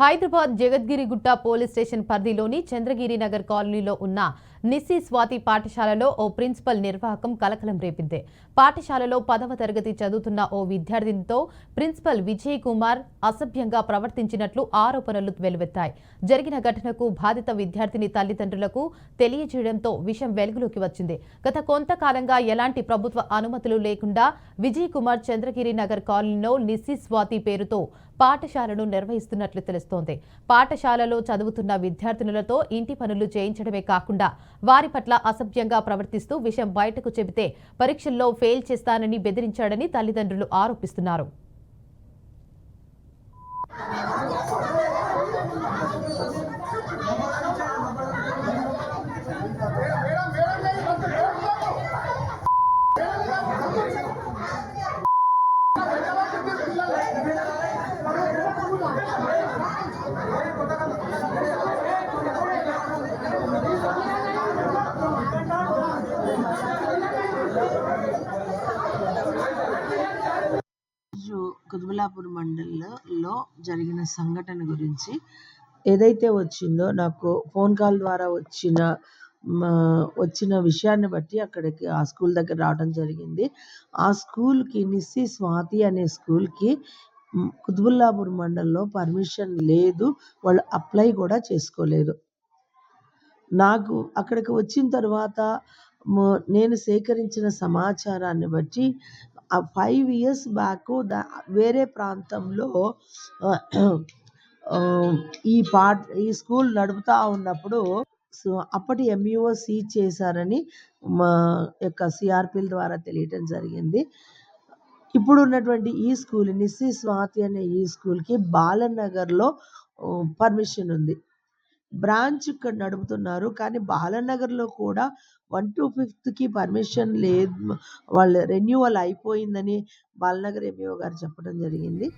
Hyderabad Jagadgirigutta police station పరిధిలోని చంద్రగిరి నగర్ కాలనీలో ఉన్న నిస్సి స్వాతి పాఠశాలలో ఓ ప్రిన్సిపల్ నిర్వాహకం కలకలం రేపింది. పాఠశాలలో 10వ తరగతి చదువుతున్న ఓ విద్యార్థినితో ప్రిన్సిపల్ విజయ్ కుమార్ అసభ్యంగా ప్రవర్తించినట్లు ఆరోపణలు వెలువెత్తాయి. జరిగిన ఘటనకు బాధిత విద్యార్థిని తల్లిదండ్రులకు తెలియజేయడంతో విషయం వెలుగులోకి వచ్చింది. గత కొంతకాలంగా ఎలాంటి ప్రభుత్వ అనుమతులు లేకుండా విజయ్ కుమార్ చంద్రగిరి నగర్ కాలనీలో నిస్సి స్వాతి పేరుతో పాఠశాలను నిర్వహిస్తున్నట్లు తెలుస్తోంది. పాఠశాలలో చదువుతున్న విద్యార్థినులతో ఇంటి పనులు చేయించడమే కాకుండా వారి పట్ల అసభ్యంగా ప్రవర్తిస్తూ విషయం బయటకు చెబితే పరీక్షల్లో ఫెయిల్ చేస్తానని బెదిరించాడని తల్లిదండ్రులు ఆరోపిస్తున్నారు. కుతుబుల్లాపూర్ మండలంలో జరిగిన సంఘటన గురించి ఏదైతే వచ్చిందో నాకు ఫోన్ కాల్ ద్వారా వచ్చిన విషయాన్ని బట్టి అక్కడికి ఆ స్కూల్ దగ్గర రావడం జరిగింది. ఆ స్కూల్కి నిస్సి స్వాతి అనే స్కూల్కి కుతుబుల్లాపూర్ మండలంలో పర్మిషన్ లేదు, వాళ్ళు అప్లై కూడా చేసుకోలేదు. నాకు అక్కడికి వచ్చిన తర్వాత నేను సేకరించిన సమాచారాన్ని బట్టి 5 years బ్యాక్ వేరే ప్రాంతంలో ఈ స్కూల్ నడుపుతా ఉన్నప్పుడు అప్పటి ఎంఈఓ సీజ్ చేశారని మా యొక్క సిఆర్పిల ద్వారా తెలియటం జరిగింది. ఇప్పుడు ఉన్నటువంటి ఈ స్కూల్ నిస్సి స్వాతి అనే ఈ స్కూల్కి బాలనగర్లో పర్మిషన్ ఉంది. బ్రాంచ్ ఇక్కడ నడుపుతున్నారు, కానీ బాలనగర్లో కూడా 1 to 5th పర్మిషన్ లేదు, వాళ్ళ రెన్యువల్ అయిపోయిందని బాలనగర్ ఎంఈఓ గారు చెప్పడం జరిగింది.